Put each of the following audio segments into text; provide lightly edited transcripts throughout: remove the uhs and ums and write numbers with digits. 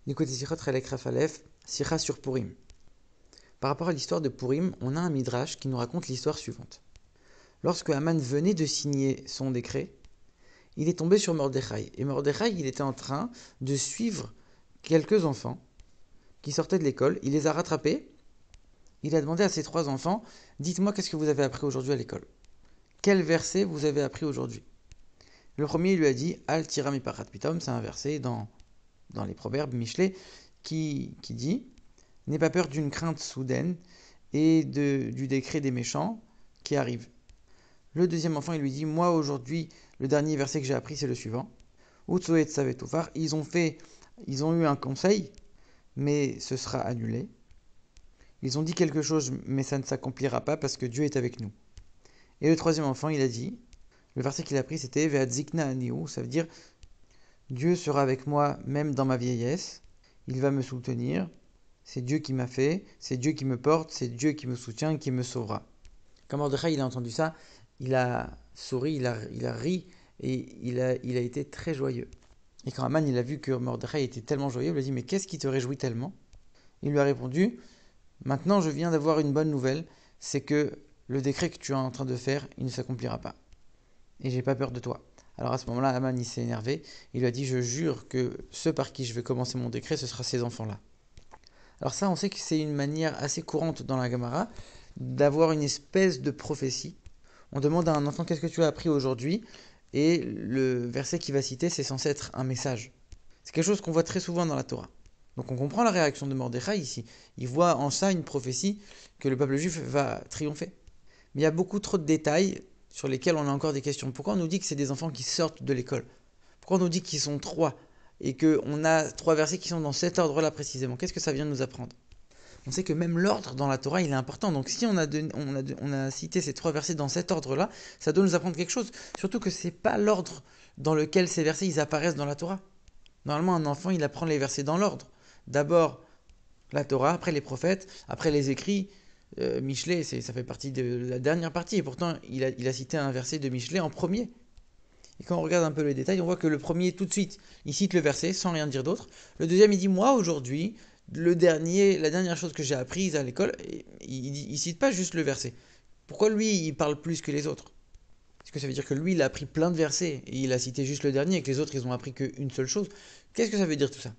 Écoutez, Sichot Chalek Rafalef, Sicha sur Purim. Par rapport à l'histoire de Purim, on a un midrash qui nous raconte l'histoire suivante. Lorsque Haman venait de signer son décret, il est tombé sur Mordechai. Et Mordechai, il était en train de suivre quelques enfants qui sortaient de l'école. Il les a rattrapés. Il a demandé à ses 3 enfants, dites-moi qu'est-ce que vous avez appris aujourd'hui à l'école. Quel verset vous avez appris aujourd'hui? Le premier, il lui a dit, Al tira mi parat pitom, c'est un verset dans les proverbes Michelet qui dit n'aie pas peur d'une crainte soudaine et du décret des méchants qui arrive. Le deuxième enfant, il lui dit moi aujourd'hui, le dernier verset que j'ai appris, c'est le suivant. Utsoet savetufar, ils ont eu un conseil, mais ce sera annulé. Ils ont dit quelque chose, mais ça ne s'accomplira pas parce que Dieu est avec nous. Et le troisième enfant, il a dit, le verset qu'il a pris, c'était Ve'adzikna aniu, ça veut dire Dieu sera avec moi même dans ma vieillesse, il va me soutenir, c'est Dieu qui m'a fait, c'est Dieu qui me porte, c'est Dieu qui me soutient, qui me sauvera. Quand Mordechai il a entendu ça, il a souri, il a ri et il a été très joyeux. Et quand Haman il a vu que Mordechai était tellement joyeux, il lui a dit mais qu'est-ce qui te réjouit tellement? Il lui a répondu maintenant je viens d'avoir une bonne nouvelle, c'est que le décret que tu es en train de faire, il ne s'accomplira pas. Et j'ai pas peur de toi. Alors à ce moment-là, Haman il s'est énervé. Il lui a dit je jure que ceux par qui je vais commencer mon décret, ce sera ces enfants-là. Alors ça, on sait que c'est une manière assez courante dans la Gemara d'avoir une espèce de prophétie. On demande à un enfant qu'est-ce que tu as appris aujourd'hui, et le verset qu'il va citer, c'est censé être un message. C'est quelque chose qu'on voit très souvent dans la Torah. Donc on comprend la réaction de Mordechai ici. Il voit en ça une prophétie que le peuple juif va triompher. Mais il y a beaucoup trop de détails sur lesquels on a encore des questions. Pourquoi on nous dit que c'est des enfants qui sortent de l'école? Pourquoi on nous dit qu'ils sont 3 et qu'on a 3 versets qui sont dans cet ordre-là précisément? Qu'est-ce que ça vient de nous apprendre? On sait que même l'ordre dans la Torah, il est important. Donc si on a cité ces 3 versets dans cet ordre-là, ça doit nous apprendre quelque chose. Surtout que ce n'est pas l'ordre dans lequel ces versets ils apparaissent dans la Torah. Normalement, un enfant, il apprend les versets dans l'ordre. D'abord la Torah, après les prophètes, après les écrits. Michelet, ça fait partie de la dernière partie. Et pourtant, il a cité un verset de Michelet en premier. Et quand on regarde un peu les détails, on voit que le premier, tout de suite, il cite le verset sans rien dire d'autre. Le deuxième, il dit moi aujourd'hui, la dernière chose que j'ai apprise à l'école, il cite pas juste le verset. Pourquoi lui, il parle plus que les autres? Est-ce que ça veut dire que lui, il a appris plein de versets et il a cité juste le dernier et que les autres, ils ont appris qu'une seule chose? Qu'est-ce que ça veut dire tout ça?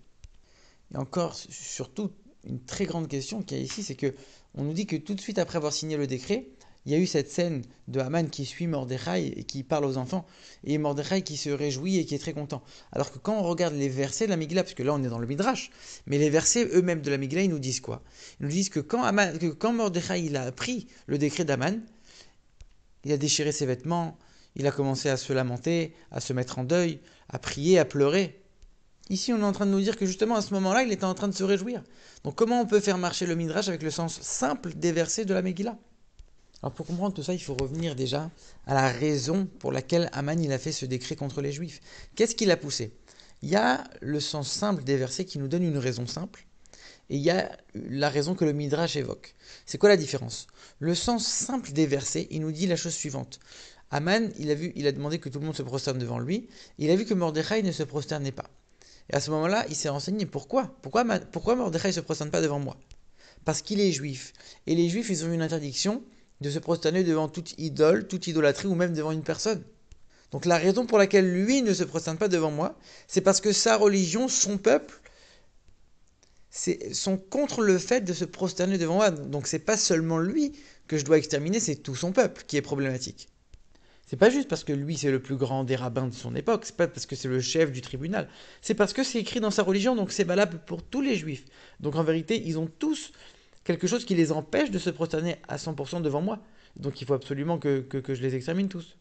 Et encore, surtout, une très grande question qu'il y a ici, c'est que on nous dit que tout de suite après avoir signé le décret, il y a eu cette scène de Haman qui suit Mordechai et qui parle aux enfants, et Mordechai qui se réjouit et qui est très content. Alors que quand on regarde les versets de la Migla, parce que là on est dans le Midrash, mais les versets eux-mêmes de la Migla, ils nous disent quoi? Ils nous disent que quand Mordechai il a appris le décret d'Haman, il a déchiré ses vêtements, il a commencé à se lamenter, à se mettre en deuil, à prier, à pleurer. Ici, on est en train de nous dire que justement à ce moment-là, il était en train de se réjouir. Donc comment on peut faire marcher le Midrash avec le sens simple des versets de la Megillah? Alors pour comprendre tout ça, il faut revenir déjà à la raison pour laquelle Haman il a fait ce décret contre les Juifs. Qu'est-ce qui l'a poussé? Il y a le sens simple des versets qui nous donne une raison simple, et il y a la raison que le Midrash évoque. C'est quoi la différence? Le sens simple des versets, il nous dit la chose suivante. Haman, il a demandé que tout le monde se prosterne devant lui, il a vu que Mordechai ne se prosternait pas. Et à ce moment-là, il s'est renseigné pourquoi Mordechai ne se prosterne pas devant moi? Parce qu'il est juif. Et les juifs, ils ont une interdiction de se prosterner devant toute idole, toute idolâtrie ou même devant une personne. Donc la raison pour laquelle lui ne se prosterne pas devant moi, c'est parce que sa religion, son peuple, sont contre le fait de se prosterner devant moi. Donc c'est pas seulement lui que je dois exterminer, c'est tout son peuple qui est problématique. C'est pas juste parce que lui c'est le plus grand des rabbins de son époque, c'est pas parce que c'est le chef du tribunal, c'est parce que c'est écrit dans sa religion, donc c'est valable pour tous les juifs. Donc en vérité, ils ont tous quelque chose qui les empêche de se prosterner à 100% devant moi. Donc il faut absolument que je les extermine tous.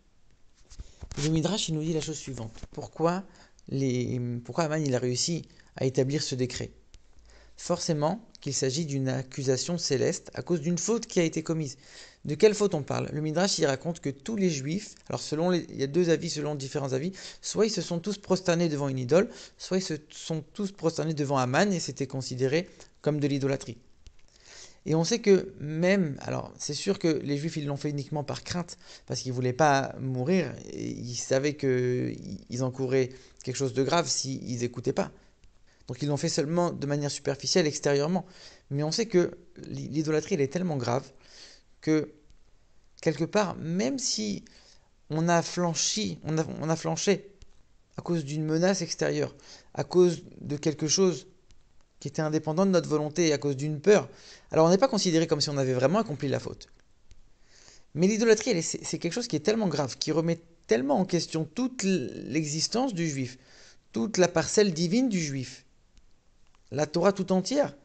Le Midrash, il nous dit la chose suivante. Pourquoi Haman il a réussi à établir ce décret? Forcément qu'il s'agit d'une accusation céleste à cause d'une faute qui a été commise. De quelle faute on parle? Le Midrash il raconte que tous les juifs, alors il y a deux avis selon différents avis, soit ils se sont tous prosternés devant une idole, soit ils se sont tous prosternés devant Haman et c'était considéré comme de l'idolâtrie. Et on sait que même, alors c'est sûr que les juifs ils l'ont fait uniquement par crainte, parce qu'ils ne voulaient pas mourir, et ils savaient qu'ils encouraient quelque chose de grave s'ils n'écoutaient pas. Donc ils l'ont fait seulement de manière superficielle, extérieurement. Mais on sait que l'idolâtrie, elle est tellement grave que, quelque part, même si on a flanchi, on a flanché à cause d'une menace extérieure, à cause de quelque chose qui était indépendant de notre volonté, à cause d'une peur, alors on n'est pas considéré comme si on avait vraiment accompli la faute. Mais l'idolâtrie, c'est quelque chose qui est tellement grave, qui remet tellement en question toute l'existence du juif, toute la parcelle divine du juif, la Torah tout entière.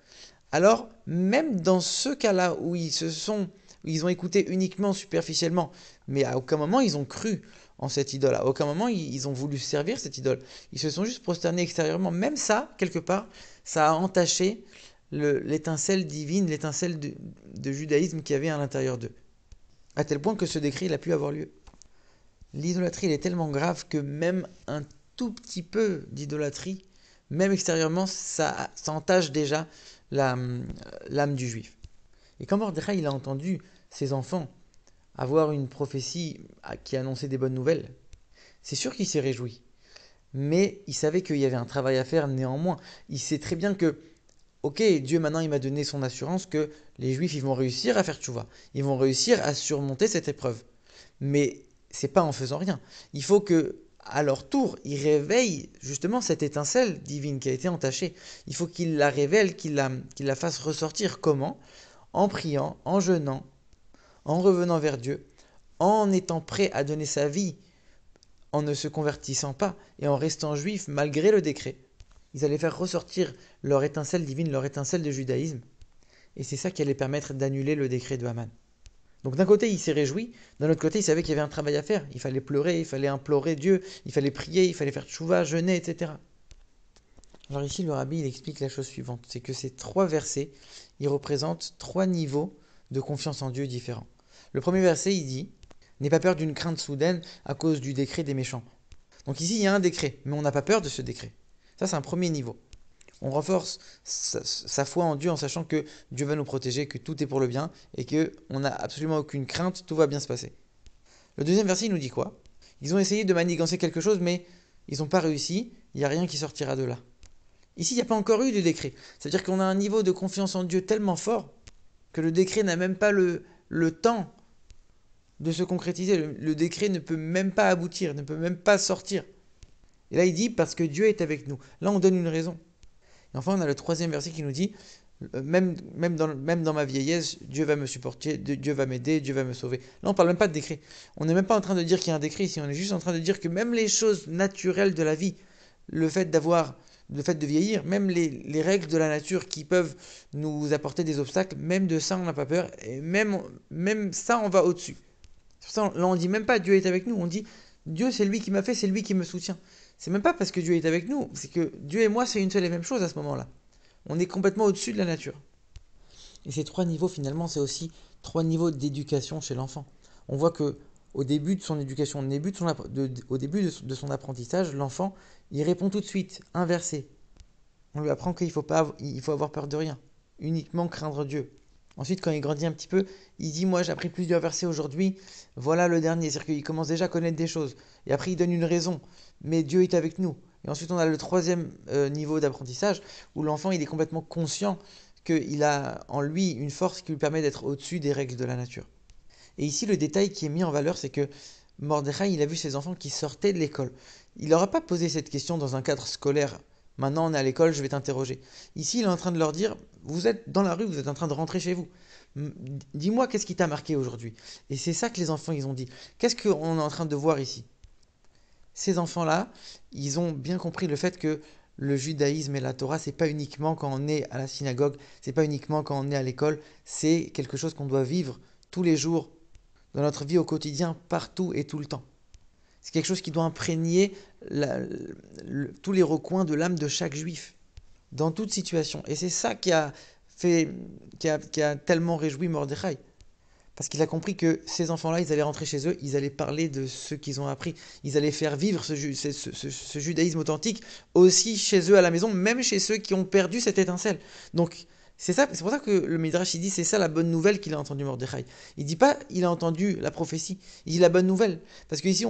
Alors, même dans ce cas-là où ils ont écouté uniquement superficiellement, mais à aucun moment ils ont cru en cette idole, à aucun moment ils ont voulu servir cette idole. Ils se sont juste prosternés extérieurement. Même ça, quelque part, ça a entaché l'étincelle divine, l'étincelle de judaïsme qu'il y avait à l'intérieur d'eux. À tel point que ce décret il a pu avoir lieu. L'idolâtrie elle est tellement grave que même un tout petit peu d'idolâtrie, même extérieurement, ça entache déjà l'âme du juif. Et quand Mordechai il a entendu ses enfants avoir une prophétie qui annonçait des bonnes nouvelles, c'est sûr qu'il s'est réjoui. Mais il savait qu'il y avait un travail à faire néanmoins. Il sait très bien que, ok, Dieu maintenant il m'a donné son assurance que les Juifs ils vont réussir à faire tchouva. Ils vont réussir à surmonter cette épreuve. Mais c'est pas en faisant rien. Il faut que, à leur tour, ils réveillent justement cette étincelle divine qui a été entachée. Il faut qu'ils la révèlent, qu'ils la fassent ressortir. Comment? En priant, en jeûnant, en revenant vers Dieu, en étant prêt à donner sa vie, en ne se convertissant pas et en restant juif malgré le décret. Ils allaient faire ressortir leur étincelle divine, leur étincelle de judaïsme. Et c'est ça qui allait permettre d'annuler le décret de Haman. Donc d'un côté, il s'est réjoui, d'un autre côté, il savait qu'il y avait un travail à faire. Il fallait pleurer, il fallait implorer Dieu, il fallait prier, il fallait faire tchouva, jeûner, etc. Alors ici, le rabbi, il explique la chose suivante, c'est que ces 3 versets, ils représentent 3 niveaux de confiance en Dieu différents. Le premier verset, il dit « N'aie pas peur d'une crainte soudaine à cause du décret des méchants ». Donc ici, il y a un décret, mais on n'a pas peur de ce décret. Ça, c'est un premier niveau. On renforce sa foi en Dieu en sachant que Dieu va nous protéger, que tout est pour le bien et qu'on n'a absolument aucune crainte, tout va bien se passer. Le deuxième verset, il nous dit quoi? Ils ont essayé de manigancer quelque chose, mais ils n'ont pas réussi, il n'y a rien qui sortira de là. Ici, il n'y a pas encore eu de décret. C'est-à-dire qu'on a un niveau de confiance en Dieu tellement fort que le décret n'a même pas le temps de se concrétiser. Le décret ne peut même pas aboutir, ne peut même pas sortir. Et là, il dit parce que Dieu est avec nous. Là, on donne une raison. Et enfin, on a le troisième verset qui nous dit même dans ma vieillesse, Dieu va me supporter, Dieu va m'aider, Dieu va me sauver. Là, on ne parle même pas de décret. On n'est même pas en train de dire qu'il y a un décret ici. On est juste en train de dire que même les choses naturelles de la vie, le fait de vieillir, même les règles de la nature qui peuvent nous apporter des obstacles, même de ça, on n'a pas peur. Et même ça, on va au-dessus. C'est pour ça, là, on dit même pas Dieu est avec nous. On dit Dieu, c'est lui qui m'a fait, c'est lui qui me soutient. C'est même pas parce que Dieu est avec nous, c'est que Dieu et moi, c'est une seule et même chose à ce moment-là. On est complètement au-dessus de la nature. Et ces 3 niveaux, finalement, c'est aussi 3 niveaux d'éducation chez l'enfant. On voit que au début de son éducation, au début de son apprentissage, l'enfant, il répond tout de suite, un verset. On lui apprend qu'il faut avoir peur de rien, uniquement craindre Dieu. Ensuite, quand il grandit un petit peu, il dit, moi j'ai appris plusieurs versets aujourd'hui, voilà le dernier, c'est-à-dire qu'il commence déjà à connaître des choses. Et après, il donne une raison, mais Dieu est avec nous. Et ensuite, on a le 3e niveau d'apprentissage, où l'enfant il est complètement conscient qu'il a en lui une force qui lui permet d'être au-dessus des règles de la nature. Et ici, le détail qui est mis en valeur, c'est que Mordechai, il a vu ses enfants qui sortaient de l'école. Il leur a pas posé cette question dans un cadre scolaire. Maintenant, on est à l'école, je vais t'interroger. Ici, il est en train de leur dire, vous êtes dans la rue, vous êtes en train de rentrer chez vous. Dis-moi, qu'est-ce qui t'a marqué aujourd'hui? Et c'est ça que les enfants, ils ont dit. Qu'est-ce qu'on est en train de voir ici? Ces enfants-là, ils ont bien compris le fait que le judaïsme et la Torah, c'est pas uniquement quand on est à la synagogue, c'est pas uniquement quand on est à l'école, c'est quelque chose qu'on doit vivre tous les jours, dans notre vie au quotidien, partout et tout le temps. C'est quelque chose qui doit imprégner tous les recoins de l'âme de chaque juif, dans toute situation. Et c'est ça qui a tellement réjoui Mordechai. Parce qu'il a compris que ces enfants-là, ils allaient rentrer chez eux, ils allaient parler de ce qu'ils ont appris. Ils allaient faire vivre ce judaïsme authentique aussi chez eux à la maison, même chez ceux qui ont perdu cette étincelle. Donc, c'est pour ça que le Midrash, il dit, c'est ça la bonne nouvelle qu'il a entendue Mordechai. Il dit pas, il a entendu la prophétie, il dit la bonne nouvelle. Parce qu'ici,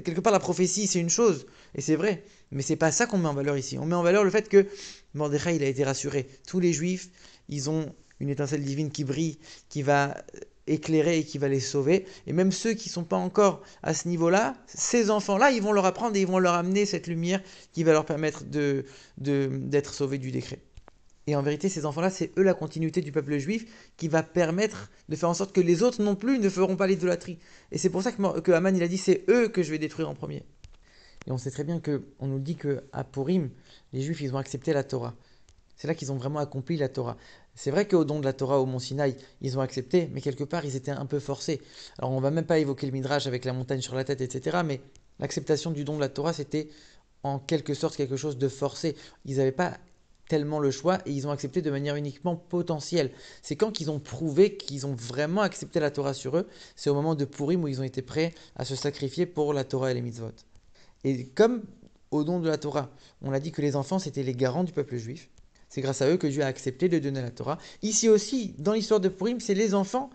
quelque part la prophétie c'est une chose, et c'est vrai, mais c'est pas ça qu'on met en valeur ici. On met en valeur le fait que Mordechai il a été rassuré. Tous les juifs, ils ont une étincelle divine qui brille, qui va éclairer et qui va les sauver. Et même ceux qui ne sont pas encore à ce niveau-là, ces enfants-là, ils vont leur apprendre et ils vont leur amener cette lumière qui va leur permettre d'être sauvés du décret. Et en vérité, ces enfants-là, c'est eux la continuité du peuple juif qui va permettre de faire en sorte que les autres non plus ne feront pas l'idolâtrie. Et c'est pour ça que Haman il a dit c'est eux que je vais détruire en premier. Et on sait très bien qu'on nous dit qu'à Purim, les juifs ils ont accepté la Torah. C'est là qu'ils ont vraiment accompli la Torah. C'est vrai qu'au don de la Torah au mont Sinaï, ils ont accepté, mais quelque part ils étaient un peu forcés. Alors on va même pas évoquer le Midrash avec la montagne sur la tête, etc. Mais l'acceptation du don de la Torah, c'était en quelque sorte quelque chose de forcé. Ils n'avaient pas tellement le choix et ils ont accepté de manière uniquement potentielle. C'est quand qu'ils ont prouvé qu'ils ont vraiment accepté la Torah sur eux, c'est au moment de Purim où ils ont été prêts à se sacrifier pour la Torah et les mitzvot. Et comme au don de la Torah, on a dit que les enfants c'était les garants du peuple juif, c'est grâce à eux que Dieu a accepté de donner la Torah. Ici aussi, dans l'histoire de Purim, c'est les enfants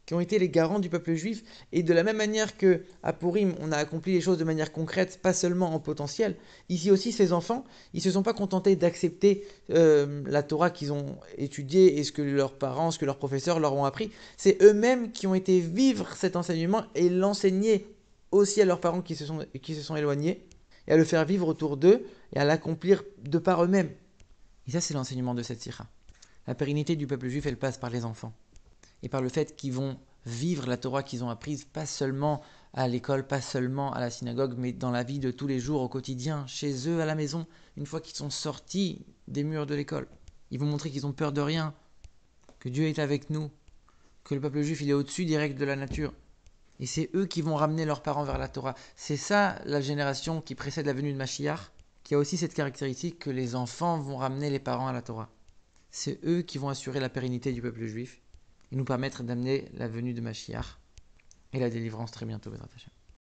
qui ont été les garants du peuple juif. Et de la même manière que à Purim, on a accompli les choses de manière concrète, pas seulement en potentiel, ici aussi, ces enfants, ils ne se sont pas contentés d'accepter la Torah qu'ils ont étudiée et ce que leurs parents, ce que leurs professeurs leur ont appris. C'est eux-mêmes qui ont été vivre cet enseignement et l'enseigner aussi à leurs parents qui se sont éloignés, et à le faire vivre autour d'eux, et à l'accomplir de par eux-mêmes. Et ça, c'est l'enseignement de cette sikha. La pérennité du peuple juif, elle passe par les enfants. Et par le fait qu'ils vont vivre la Torah qu'ils ont apprise, pas seulement à l'école, pas seulement à la synagogue, mais dans la vie de tous les jours, au quotidien, chez eux, à la maison, une fois qu'ils sont sortis des murs de l'école. Ils vont montrer qu'ils ont peur de rien, que Dieu est avec nous, que le peuple juif il est au-dessus des règles de la nature. Et c'est eux qui vont ramener leurs parents vers la Torah. C'est ça la génération qui précède la venue de Mashiach, qui a aussi cette caractéristique que les enfants vont ramener les parents à la Torah. C'est eux qui vont assurer la pérennité du peuple juif et nous permettre d'amener la venue de Mashiach et la délivrance très bientôt, Bezrat Hashem.